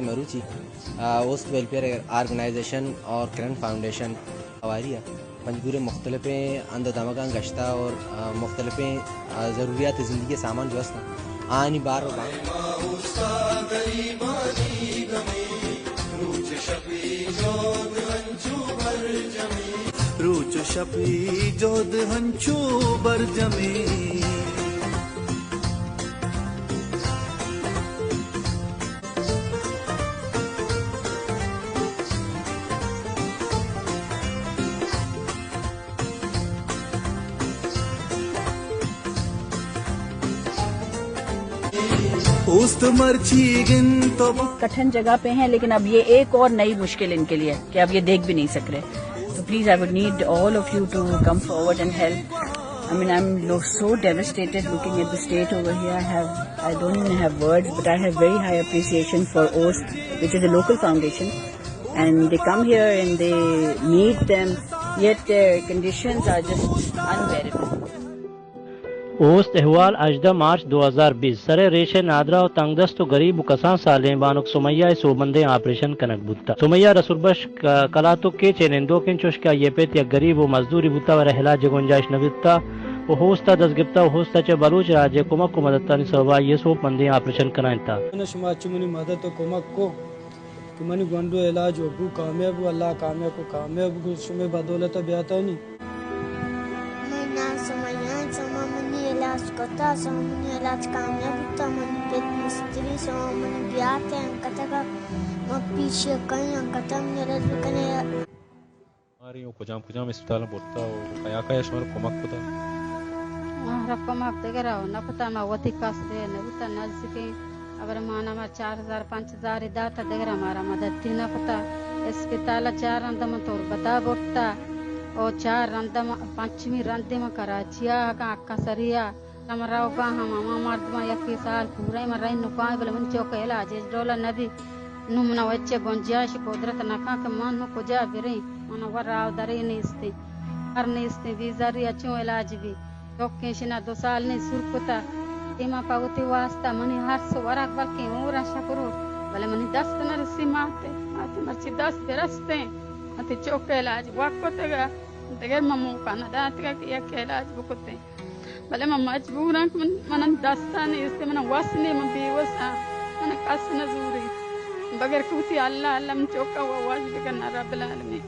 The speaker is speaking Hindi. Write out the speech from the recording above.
मरूची ओस्ट वेलफेयर आर्गनाइजेशन और करंट फाउंडेशन वारिया पंजगूरे मुख्तलिफ़ अंद दमगा गश्ता और मुख्तलिफ़ ज़रूरियात ज़िंदगी के सामान जो है आनी बार रूच शपी जोध हंचू बर जमी कठिन जगह पे हैं, लेकिन अब ये एक और नई मुश्किल इनके लिए कि अब ये देख भी नहीं सक रहे. So please, I would need all of you to come forward and help. I mean, I'm so devastated looking at the state over here. I don't even have words, but I have very high appreciation for OST, which is a local foundation. And they come here and they meet them, yet their conditions are just unbearable. ओस्त अहवाल अजदा मार्च 2020 सरे रेशे नादरा और तंगदस्त गरीब कसान साले बानुक सुमैया सोबंदे ऑपरेशन कनक बुत्ता सुमैया रसुलबश कलातो के चेनेंदो के चुश का ये पेत या गरीब व मजदूरी बुत्ता व रहला जगुंजाइश नबित्ता वो होस्ता दसगिप्ता वो होस्ता चे बलूच राज्य कुमक को मदद तानी सवा ये सो बंदे ऑपरेशन कराइता शुमा चुमनी मदद तो कुमक को तुमनी गंडो इलाज हो कामयाब अल्लाह कामयाब को कामयाब को शुमे बदौलत ब्याता नहीं कता समनी इलाज कामयाब होता मन पे मिस्त्री समन ब्याते अंकतगा म पीछे कहीं अंकता मेरे कने हमारी कुजाम अस्पताल में बोलता हो कया शमर कोमक पता रकमक देगरा न पता मा वती कास दे न उता नजके अगर माना मा 4000 5000 दाता देगरा हमारा मदद न पता अस्पताल 4 अंदम तोर बता बोलता और 4 अंदम पंचमी रंदे में कराचिया का अक्का सरिया नमराव का हम मर्द में एक साल पूरा मराई नुकाय बल मन चौक इलाज डोला नबी नुमना वच्चे गुंजाइश कुदरत नका के मन को जा बिरे मन वराव दरे नेस्ते हर नेस्ते बीजारी अच्छो इलाज भी चौके शिना 2 साल ने सुरकुता एमा पावती वास्ता मनी हर सो वराक बल के और आशा करो भले मनी 10 न रसी माते आते मर्ची 10 बेरस्ते अते चौक इलाज वाकोतेगा देगर ममो काना दात का एक इलाज बुकोते भले मैं मजबूर हूँ मन दस्ता नहीं इससे मन वसने में बेवसा मन कस नजूरी बगैर कुछ अल्लाह अल्लाह में चौका हुआ वाज भी करना रब्बुल आलमीन